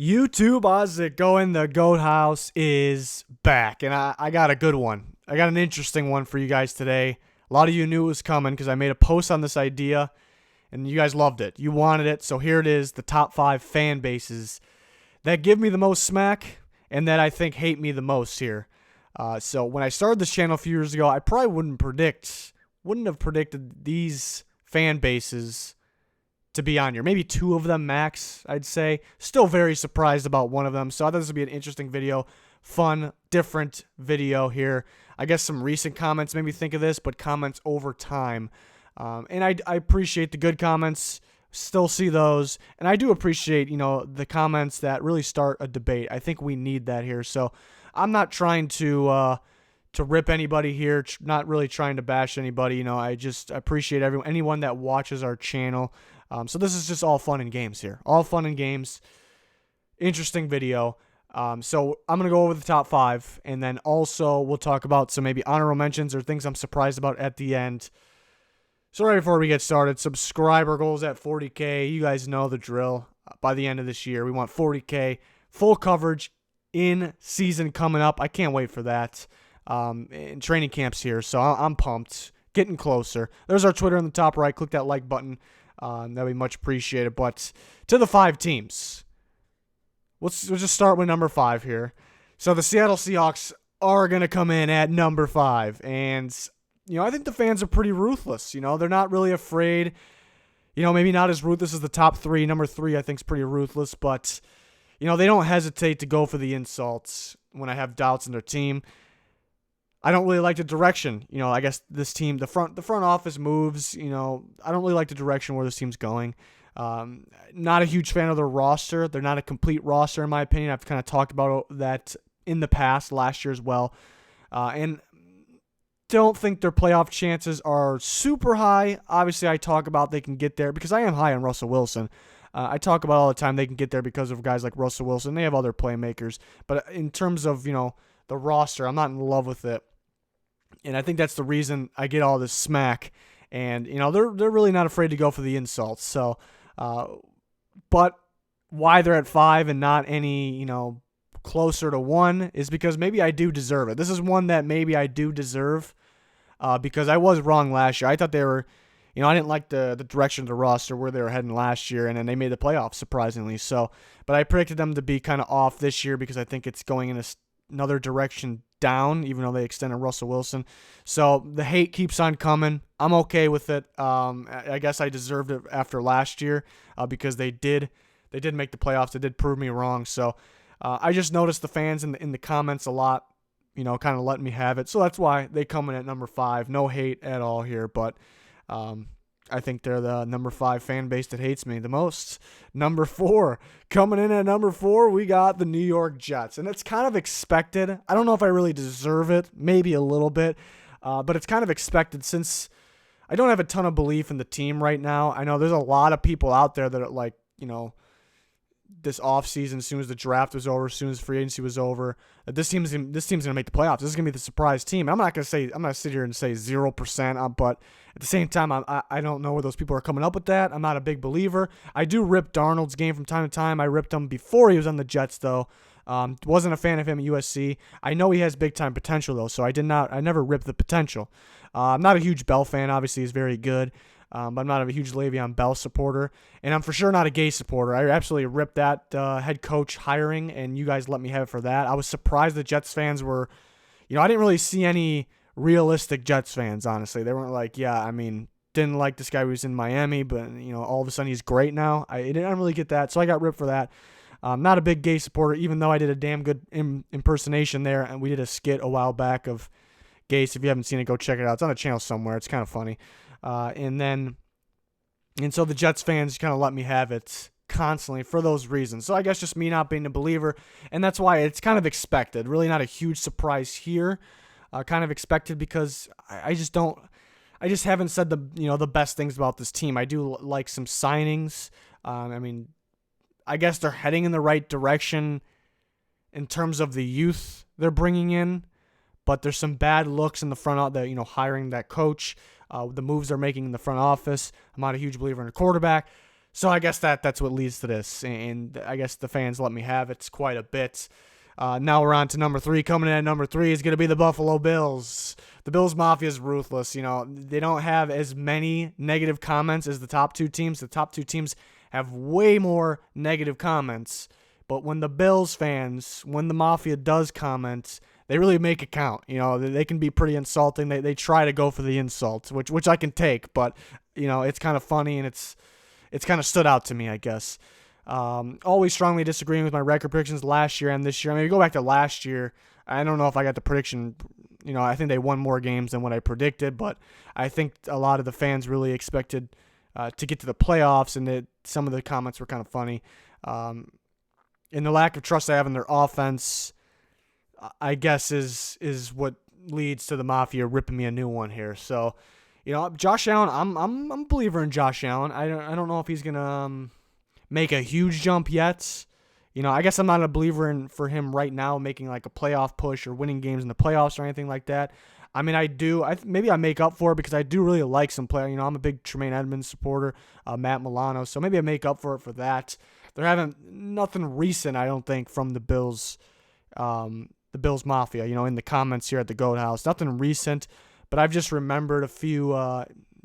YouTube, how's it going? The Goat House is back, and I got a good one. I got an interesting one for you guys today. A lot of you knew it was coming because I made a post on this idea, and you guys loved it. You wanted it, so here it is, the top 5 fan bases that give me the most smack and that I think hate me the most here. So when I started this channel a few years ago, I probably wouldn't have predicted these fan bases to be on here. Maybe 2 of them max, I'd say. Still very surprised about one of them. So I thought this would be an interesting video. Fun, different video here. I guess some recent comments made me think of this, but comments over time. And I appreciate the good comments. Still see those. And I do appreciate, the comments that really start a debate. I think we need that here. So I'm not trying to rip anybody here, not really trying to bash anybody. I just appreciate anyone that watches our channel. So this is just all fun and games here. All fun and games. Interesting video. So I'm going to go over the top 5, and then also we'll talk about some maybe honorable mentions or things I'm surprised about at the end. So right before we get started, subscriber goals at 40K. You guys know the drill. By the end of this year, we want 40K. Full coverage in season coming up. I can't wait for that. And training camps here, so I'm pumped. Getting closer. There's our Twitter in the top right. Click that like button. That'd be much appreciated. But to the 5 teams. We'll just start with number 5 here. So the Seattle Seahawks are going to come in at number 5. And, I think the fans are pretty ruthless. They're not really afraid. Maybe not as ruthless as the top 3. Number 3, I think, is pretty ruthless. But, they don't hesitate to go for the insults when I have doubts in their team. I don't really like the direction. I guess this team, the front office moves. I don't really like the direction where this team's going. Not a huge fan of their roster. They're not a complete roster, in my opinion. I've kind of talked about that in the past, last year as well. And don't think their playoff chances are super high. Obviously, I talk about they can get there because I am high on Russell Wilson. I talk about all the time they can get there because of guys like Russell Wilson. They have other playmakers. But in terms of, the roster, I'm not in love with it. And I think that's the reason I get all this smack. And, they're really not afraid to go for the insults. So, but why they're at 5 and not any, closer to 1 is because maybe I do deserve it. This is one that maybe I do deserve because I was wrong last year. I thought they were, I didn't like the direction of the roster where they were heading last year, and then they made the playoffs, surprisingly. So, but I predicted them to be kind of off this year because I think it's going in another direction down, even though they extended Russell Wilson. So the hate keeps on coming. I'm okay with it. I guess I deserved it after last year because they did make the playoffs. They did prove me wrong. So I just noticed the fans in the comments a lot, kind of letting me have it. So that's why they come in at number 5. No hate at all here, but I think they're the number 5 fan base that hates me the most. Number 4. Coming in at number 4, we got the New York Jets. And it's kind of expected. I don't know if I really deserve it. Maybe a little bit. But it's kind of expected since I don't have a ton of belief in the team right now. I know there's a lot of people out there that are like, this offseason, as soon as the draft was over, as soon as free agency was over, this team's going to make the playoffs. This is going to be the surprise team. I'm not going to sit here and say 0%, but at the same time, I don't know where those people are coming up with that. I'm not a big believer. I do rip Darnold's game from time to time. I ripped him before he was on the Jets, though. Wasn't a fan of him at USC. I know he has big-time potential, though, so I never ripped the potential. I'm not a huge Bell fan. Obviously, he's very good. But I'm not a huge Le'Veon Bell supporter, and I'm for sure not a Gay supporter. I absolutely ripped that head coach hiring, and you guys let me have it for that. I was surprised the Jets fans were, I didn't really see any realistic Jets fans, honestly. They weren't like, didn't like this guy who was in Miami, but, all of a sudden he's great now. I didn't really get that, so I got ripped for that. Not a big Gay supporter, even though I did a damn good impersonation there, and we did a skit a while back of Gase. If you haven't seen it, go check it out. It's on the channel somewhere. It's kind of funny. And so the Jets fans kind of let me have it constantly for those reasons. So I guess just me not being a believer, and that's why it's kind of expected. Really not a huge surprise here. Kind of expected because I just haven't said the best things about this team. I do like some signings. I guess they're heading in the right direction in terms of the youth they're bringing in, but there's some bad looks in the front, hiring that coach. The moves they're making in the front office. I'm not a huge believer in a quarterback. So I guess that's what leads to this, and I guess the fans let me have it quite a bit. Now we're on to number 3. Coming in at number 3 is going to be the Buffalo Bills. The Bills Mafia is ruthless. They don't have as many negative comments as the top 2 teams. The top 2 teams have way more negative comments. But when the Bills fans, when the Mafia does comment, they really make it count. They can be pretty insulting. They try to go for the insults, which I can take. But, it's kind of funny, and it's kind of stood out to me, I guess. Always strongly disagreeing with my record predictions last year and this year. I mean, if you go back to last year, I don't know if I got the prediction. I think they won more games than what I predicted, but I think a lot of the fans really expected to get to the playoffs, and some of the comments were kind of funny. And the lack of trust I have in their offense, I guess, is what leads to the Mafia ripping me a new one here. So, Josh Allen, I'm a believer in Josh Allen. I don't know if he's gonna make a huge jump yet. I guess I'm not a believer for him right now making like a playoff push or winning games in the playoffs or anything like that. I mean, I do. Maybe I make up for it because I do really like some player. I'm a big Tremaine Edmonds supporter, Matt Milano, so maybe I make up for it for that. They're having nothing recent, I don't think, from the Bills Mafia. In the comments here at the Goat House, nothing recent, but I've just remembered a few,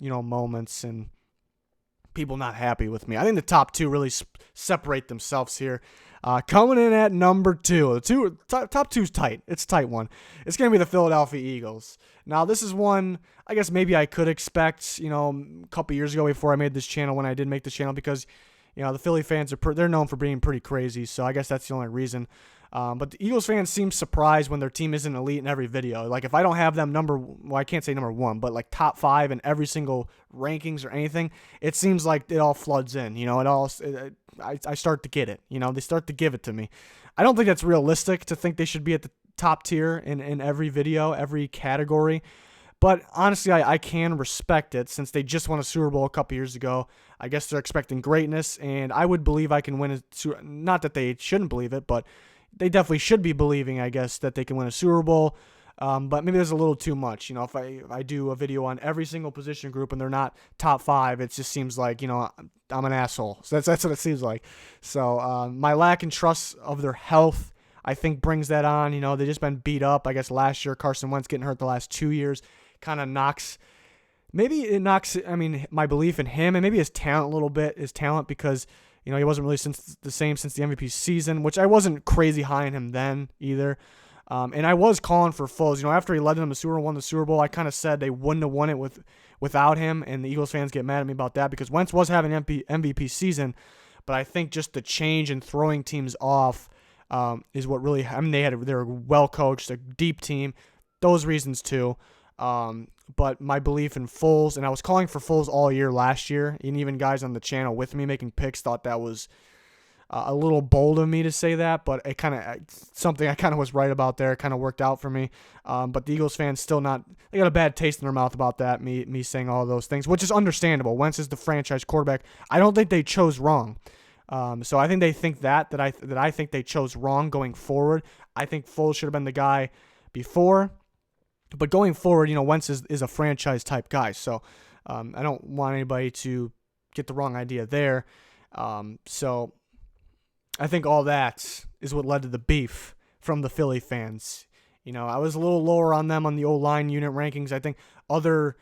moments and people not happy with me. I think the top 2 really separate themselves here. Coming in at number 2. Top 2's tight. It's a tight one. It's going to be the Philadelphia Eagles. Now, this is one I guess maybe I could expect, a couple years ago before I made this channel, when I did make this channel, because, the Philly fans they're known for being pretty crazy, so I guess that's the only reason. But the Eagles fans seem surprised when their team isn't elite in every video. Like, if I don't have them I can't say number 1, but like top 5 in every single rankings or anything, it seems like it all floods in. I start to get it. They start to give it to me. I don't think that's realistic to think they should be at the top tier in every video, every category. But honestly, I can respect it since they just won a Super Bowl a couple years ago. I guess they're expecting greatness, and I would believe I can win a. Not that they shouldn't believe it, but they definitely should be believing, I guess, that they can win a Super Bowl. But maybe there's a little too much. If I do a video on every single position group and they're not top 5, it just seems like, I'm an asshole. So that's what it seems like. So my lack in trust of their health, I think, brings that on. They've just been beat up. I guess last year, Carson Wentz getting hurt the last 2 years kind of knocks, my belief in him and maybe his talent a little bit, because, he wasn't really the same since the MVP season, which I wasn't crazy high on him then either. And I was calling for Foles. After he led them to won the Super Bowl, I kind of said they wouldn't have won it without him, and the Eagles fans get mad at me about that because Wentz was having an MVP season, but I think just the change in throwing teams off is what really. They were well coached, a deep team, those reasons too. But my belief in Foles, and I was calling for Foles all year last year, and even guys on the channel with me making picks thought that was a little bold of me to say that, but it kind of something I kind of was right about there. It kind of worked out for me. But the Eagles fans still they got a bad taste in their mouth about that, me saying all those things, which is understandable. Wentz is the franchise quarterback. I don't think they chose wrong. So I think they think that I think they chose wrong going forward. I think Foles should have been the guy before. But going forward, Wentz is a franchise-type guy, so I don't want anybody to get the wrong idea there. So I think all that is what led to the beef from the Philly fans. I was a little lower on them on the O-line unit rankings. I think other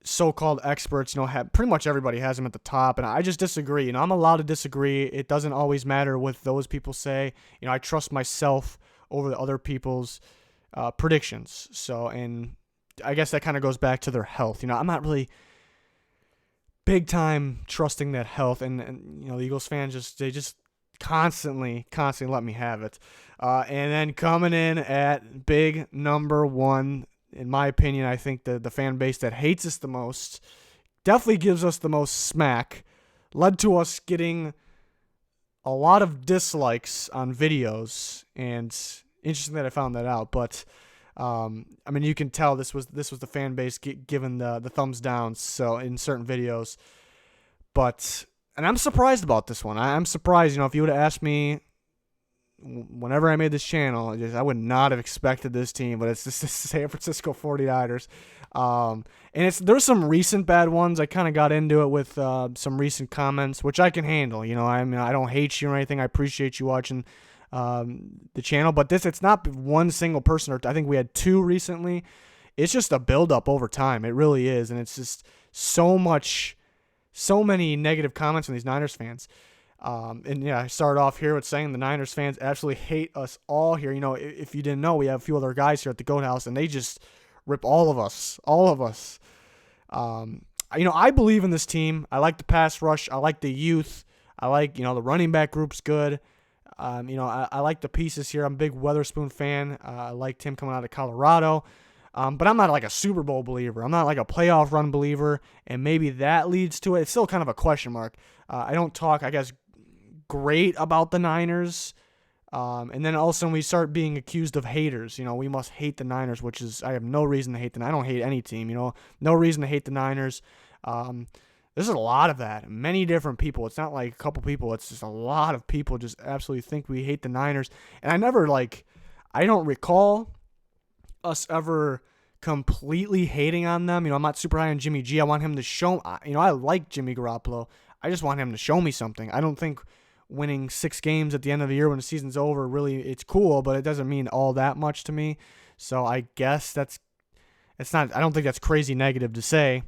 so-called experts, pretty much everybody has them at the top, and I just disagree. I'm allowed to disagree. It doesn't always matter what those people say. I trust myself over the other people's predictions. So, and I guess that kind of goes back to their health. I'm not really big time trusting that health, and the Eagles fans they just constantly let me have it. And then coming in at big number 1, in my opinion, I think the fan base that hates us the most, definitely gives us the most smack, led to us getting a lot of dislikes on videos, and interesting that I found that out, but you can tell this was the fan base given the thumbs down. So in certain videos, and I'm surprised about this one. I'm surprised. If you would have asked me whenever I made this channel, I would not have expected this team, but it's just the San Francisco 49ers. And there's some recent bad ones. I kind of got into it with some recent comments, which I can handle. I mean, I don't hate you or anything. I appreciate you watching the channel, but it's not one single person. Or I think we had two recently. It's just a buildup over time. It really is, and it's just so many negative comments from these Niners fans. And yeah, I started off here with saying the Niners fans absolutely hate us all here. If you didn't know, we have a few other guys here at the Goat House, and they just rip all of us. I believe in this team. I like the pass rush. I like the youth. I like, the running back group's good. I like the pieces here. I'm a big Weatherspoon fan. I liked him coming out of Colorado. But I'm not like a Super Bowl believer. I'm not like a playoff run believer, and maybe that leads to it. It's still kind of a question mark. I don't talk, I guess, great about the Niners. And then all of a sudden we start being accused of haters. We must hate the Niners, which is, I have no reason to hate them. I don't hate any team, no reason to hate the Niners. There's a lot of that. Many different people. It's not like a couple people. It's just a lot of people just absolutely think we hate the Niners. And I don't recall us ever completely hating on them. I'm not super high on Jimmy G. I want him to show, I like Jimmy Garoppolo. I just want him to show me something. I don't think winning 6 games at the end of the year when the season's over, really, it's cool, but it doesn't mean all that much to me. So I guess I don't think that's crazy negative to say,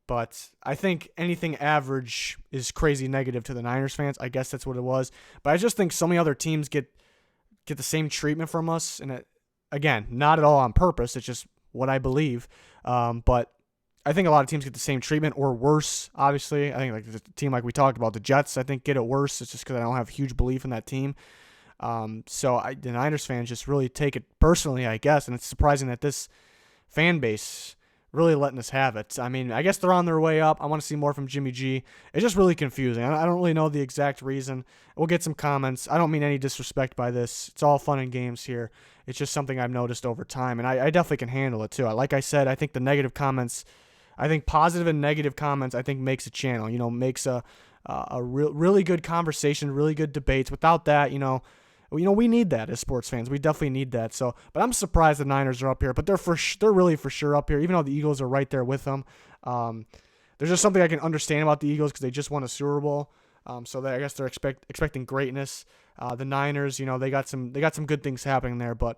but I think anything average is crazy negative to the Niners fans. I guess that's what it was. But I just think so many other teams get the same treatment from us, and again, not at all on purpose. It's just what I believe. But I think a lot of teams get the same treatment or worse, obviously. I think like the team like we talked about, the Jets, I think get it worse. It's just because I don't have huge belief in that team. The Niners fans just really take it personally, I guess, and it's surprising that this fan base really letting us have it. I mean, I guess they're on their way up. I want to see more from Jimmy G. It's just really confusing. I don't really know the exact reason. We'll get some comments. I don't mean any disrespect by this. It's all fun and games here. It's just something I've noticed over time, and I definitely can handle it too. Like I said, I think the negative comments, I think positive and negative comments, I think makes a channel, makes a really good conversation, really good debates. Without that, we need that as sports fans. We definitely need that. So, but I'm surprised the Niners are up here, but they're really for sure up here, even though the Eagles are right there with them. There's just something I can understand about the Eagles because they just won a Super Bowl. So I guess they're expecting greatness. The Niners, they got some good things happening there, but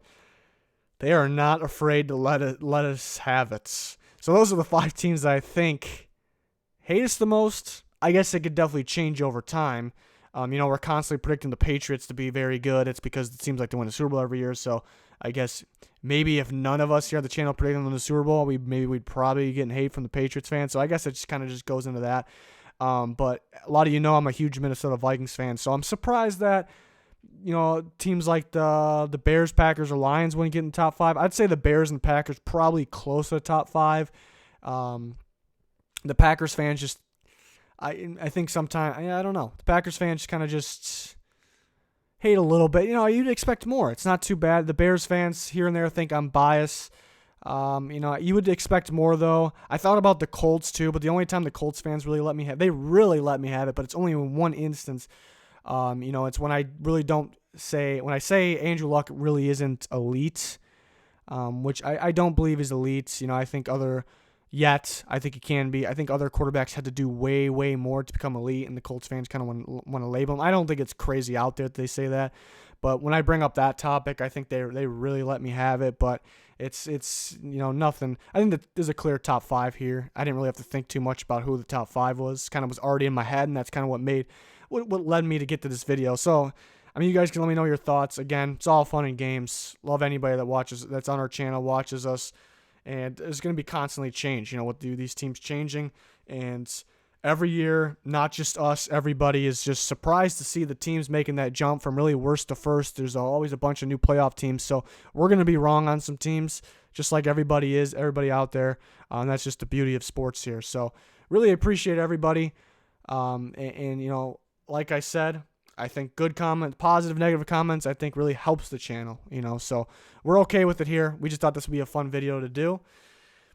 they are not afraid to let us have it. So those are the 5 teams that I think hate us the most. I guess it could definitely change over time. We're constantly predicting the Patriots to be very good. It's because it seems like they win the Super Bowl every year. So I guess maybe if none of us here at the channel predicted them to the Super Bowl, we'd probably get hate from the Patriots fans. So I guess it just kind of just goes into that. But a lot of I'm a huge Minnesota Vikings fan. So I'm surprised that teams like the Bears, Packers, or Lions wouldn't get in the top 5. I'd say the Bears and Packers probably close to the top 5. The Packers fans just, I think sometimes, I don't know. The Packers fans kind of just hate a little bit. You'd expect more. It's not too bad. The Bears fans here and there think I'm biased. You would expect more, though. I thought about the Colts, too, but the only time the Colts fans really let me have it, but it's only in one instance. It's when I really when I say Andrew Luck really isn't elite, which I don't believe is elite. I think I think he can be. I think other quarterbacks had to do way, way more to become elite, and the Colts fans kind of want to label him. I don't think it's crazy out there that they say that, but when I bring up that topic, I think they really let me have it, but it's nothing. I think that there's a clear top 5 here. I didn't really have to think too much about who the top 5 was. Kind of was already in my head, and that's kind of what led me to get to this video. So, you guys can let me know your thoughts. Again, it's all fun and games. Love anybody that's on our channel, watches us. And it's going to be constantly change. With these teams changing. And every year, not just us, everybody is just surprised to see the teams making that jump from really worst to first. There's always a bunch of new playoff teams. So we're going to be wrong on some teams, just like everybody out there. And that's just the beauty of sports here. So really appreciate everybody. Like I said, I think good comments, positive, negative comments, I think really helps the channel, so we're okay with it here. We just thought this would be a fun video to do.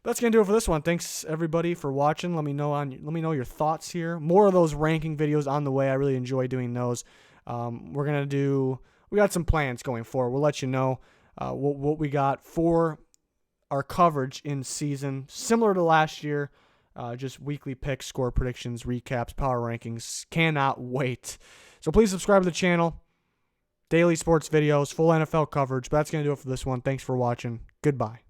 But that's going to do it for this one. Thanks everybody for watching. Let me know your thoughts here. More of those ranking videos on the way. I really enjoy doing those. We we got some plans going forward. We'll let you know what we got for our coverage in season, similar to last year. Just weekly picks, score predictions, recaps, power rankings. Cannot wait. So please subscribe to the channel. Daily sports videos, full NFL coverage. But that's going to do it for this one. Thanks for watching. Goodbye.